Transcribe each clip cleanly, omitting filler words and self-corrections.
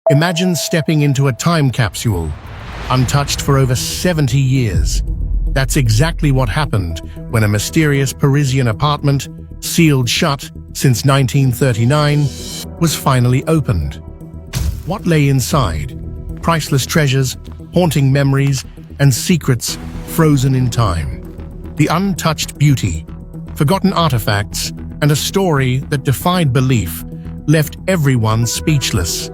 Imagine stepping into a time capsule, untouched for over 70 years. That's exactly what happened when a mysterious Parisian apartment, sealed shut since 1939, was finally opened. What lay inside? Priceless treasures, haunting memories, and secrets frozen in time. The untouched beauty, forgotten artifacts, and a story that defied belief left everyone speechless.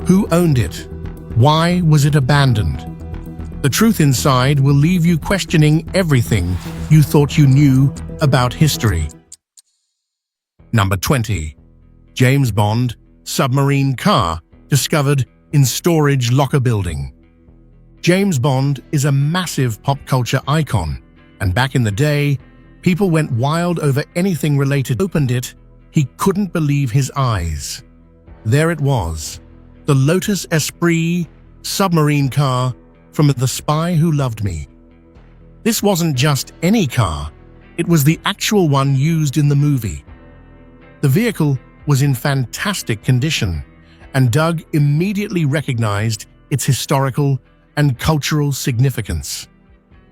Who owned it? Why was it abandoned? The truth inside will leave you questioning everything you thought you knew about history. Number 20. James Bond submarine car discovered in storage locker building. James Bond is a massive pop culture icon, and back in the day, people went wild over anything related. Opened it, he couldn't believe his eyes. There it was, the Lotus Esprit submarine car from The Spy Who Loved Me. This wasn't just any car, it was the actual one used in the movie. The vehicle was in fantastic condition, and Doug immediately recognized its historical and cultural significance.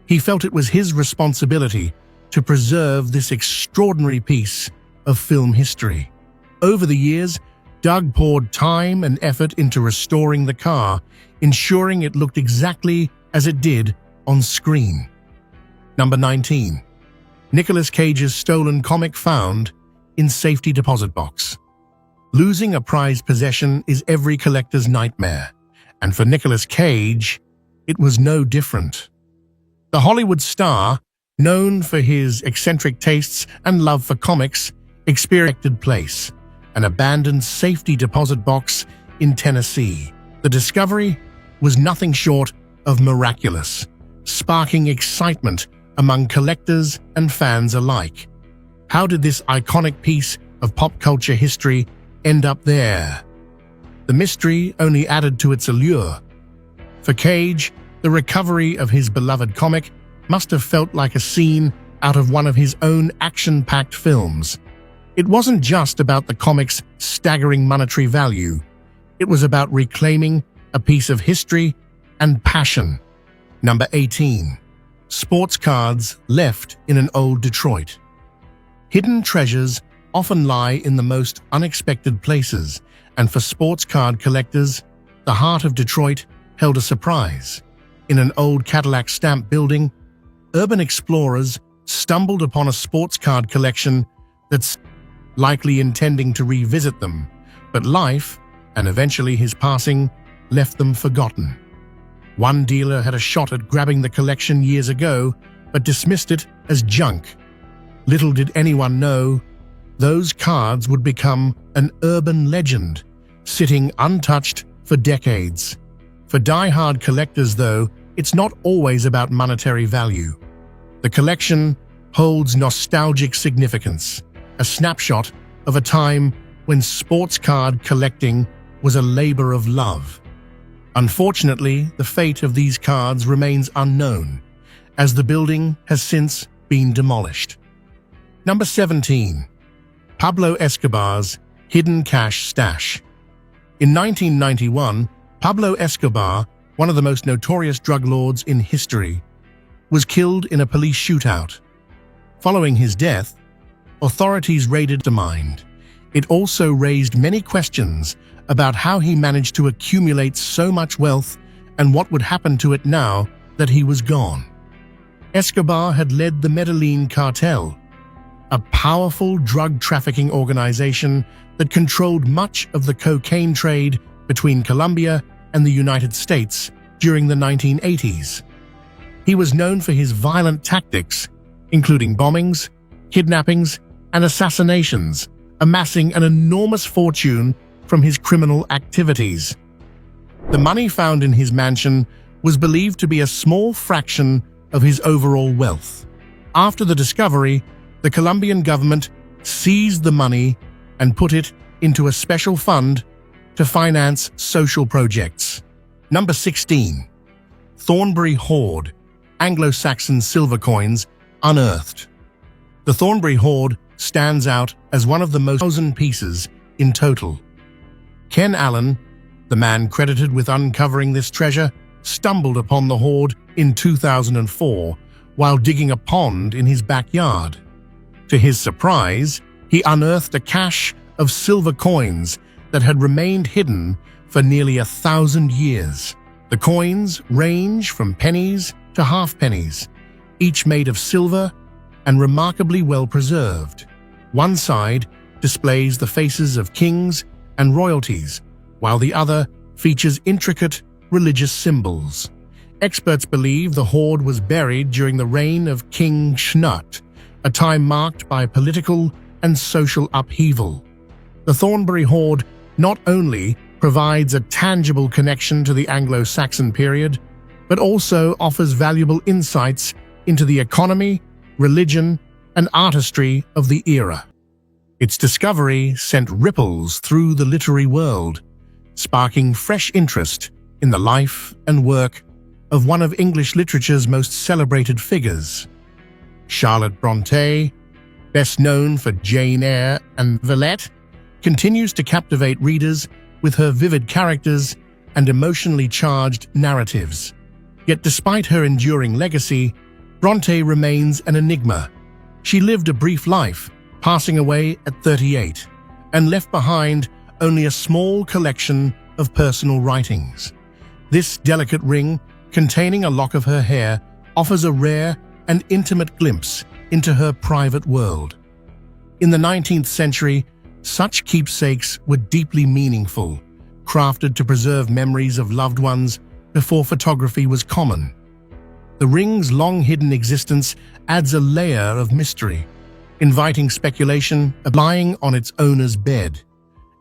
He felt it was his responsibility to preserve this extraordinary piece of film history. Over the years, Doug poured time and effort into restoring the car, ensuring it looked exactly as it did on screen. Number 19. Nicolas Cage's stolen comic found in safety deposit box. Losing a prized possession is every collector's nightmare, and for Nicolas Cage, it was no different. The Hollywood star, known for his eccentric tastes and love for comics, experienced an abandoned safety deposit box in Tennessee. The discovery was nothing short of miraculous, sparking excitement among collectors and fans alike. How did this iconic piece of pop culture history end up there? The mystery only added to its allure. For Cage, the recovery of his beloved comic must have felt like a scene out of one of his own action-packed films. It wasn't just about the comic's staggering monetary value. It was about reclaiming a piece of history and passion. Number 18. Sports cards left in an old Detroit. Hidden treasures often lie in the most unexpected places, and for sports card collectors, the heart of Detroit held a surprise. In an old Cadillac stamp building, urban explorers stumbled upon a sports card collection that's likely intending to revisit them, but life, and eventually his passing, left them forgotten. One dealer had a shot at grabbing the collection years ago, but dismissed it as junk. Little did anyone know, those cards would become an urban legend, sitting untouched for decades. For die-hard collectors, though, it's not always about monetary value. The collection holds nostalgic significance, a snapshot of a time when sports card collecting was a labor of love. Unfortunately, the fate of these cards remains unknown, as the building has since been demolished. Number 17. Pablo Escobar's hidden cash stash. In 1991, Pablo Escobar, one of the most notorious drug lords in history, was killed in a police shootout. Following his death, authorities raided the mine. It also raised many questions about how he managed to accumulate so much wealth and what would happen to it now that he was gone. Escobar had led the Medellin cartel, a powerful drug trafficking organization that controlled much of the cocaine trade between Colombia and the United States during the 1980s. He was known for his violent tactics, including bombings, kidnappings, and assassinations, amassing an enormous fortune from his criminal activities. The money found in his mansion was believed to be a small fraction of his overall wealth. After the discovery, the Colombian government seized the money and put it into a special fund to finance social projects. Number 16. Thornbury Hoard, Anglo-Saxon silver coins unearthed. The Thornbury Hoard stands out as one of the most 1,000 pieces in total. Ken Allen, The man credited with uncovering this treasure stumbled upon the hoard in 2004 while digging a pond in his backyard. To his surprise, he unearthed a cache of silver coins that had remained hidden for nearly 1,000 years. The coins range from pennies to half-pennies, each made of silver and remarkably well preserved. One side displays the faces of kings and royalties, while the other features intricate religious symbols. Experts believe the hoard was buried during the reign of King Cnut, a time marked by political and social upheaval. The Thornbury hoard not only provides a tangible connection to the Anglo-Saxon period, but also offers valuable insights into the economy, religion, and artistry of the era. Its discovery sent ripples through the literary world, sparking fresh interest in the life and work of one of English literature's most celebrated figures. Charlotte Brontë, best known for Jane Eyre and Villette, continues to captivate readers with her vivid characters and emotionally charged narratives. Yet despite her enduring legacy, Brontë remains an enigma. She lived a brief life, passing away at 38, and left behind only a small collection of personal writings. This delicate ring, containing a lock of her hair, offers a rare and intimate glimpse into her private world. In the 19th century, such keepsakes were deeply meaningful, crafted to preserve memories of loved ones before photography was common. The ring's long-hidden existence adds a layer of mystery, inviting speculation, lying on its owner's bed,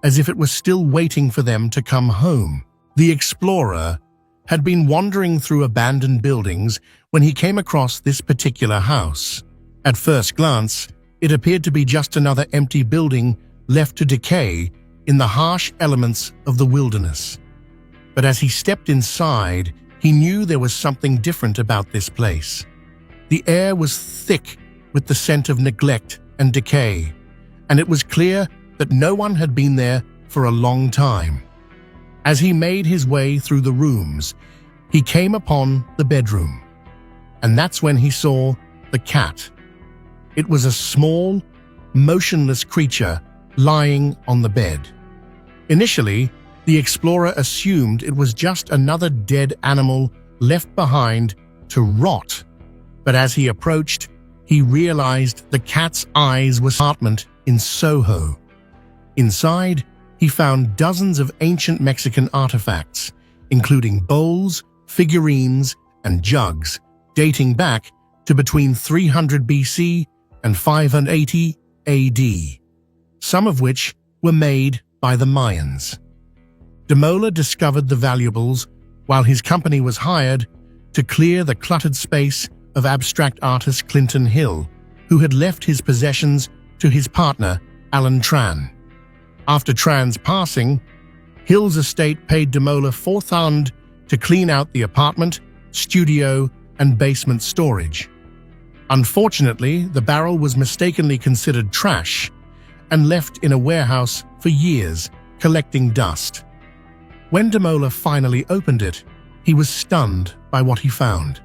as if it was still waiting for them to come home. The explorer had been wandering through abandoned buildings when he came across this particular house. At first glance, it appeared to be just another empty building left to decay in the harsh elements of the wilderness. But as he stepped inside, he knew there was something different about this place. The air was thick with the scent of neglect and decay, and it was clear that no one had been there for a long time. As he made his way through the rooms, he came upon the bedroom, and that's when he saw the cat. It was a small, motionless creature lying on the bed. Initially, the explorer assumed it was just another dead animal left behind to rot, but as he approached, he realized the cat's eyes were apartment in Soho. Inside, he found dozens of ancient Mexican artifacts, including bowls, figurines, and jugs, dating back to between 300 BC and 580 AD, some of which were made by the Mayans. Demola discovered the valuables while his company was hired to clear the cluttered space of abstract artist Clinton Hill, who had left his possessions to his partner, Alan Tran. After Tran's passing, Hill's estate paid Demola £4,000 to clean out the apartment, studio, and basement storage. Unfortunately, the barrel was mistakenly considered trash and left in a warehouse for years, collecting dust. When Demola finally opened it, he was stunned by what he found.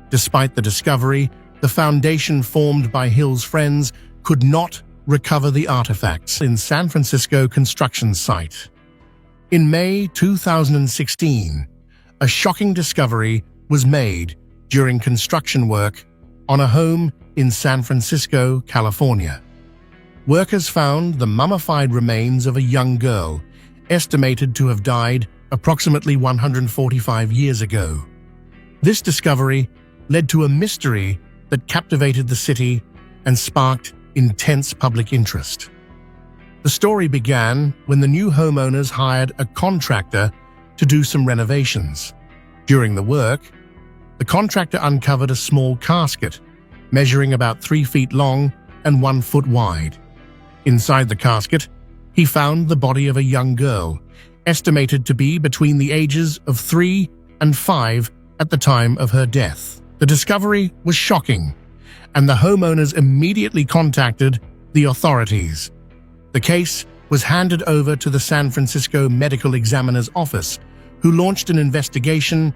Despite the discovery, the foundation formed by Hill's friends could not recover the artifacts in San Francisco construction site. In May 2016, a shocking discovery was made during construction work on a home in San Francisco, California. Workers found the mummified remains of a young girl, estimated to have died approximately 145 years ago. This discovery led to a mystery that captivated the city and sparked intense public interest. The story began when the new homeowners hired a contractor to do some renovations. During the work, the contractor uncovered a small casket, measuring about 3 feet long and 1 foot wide. Inside the casket, he found the body of a young girl, estimated to be between the ages of 3 and 5 at the time of her death. The discovery was shocking, and the homeowners immediately contacted the authorities. The case was handed over to the San Francisco Medical Examiner's Office, who launched an investigation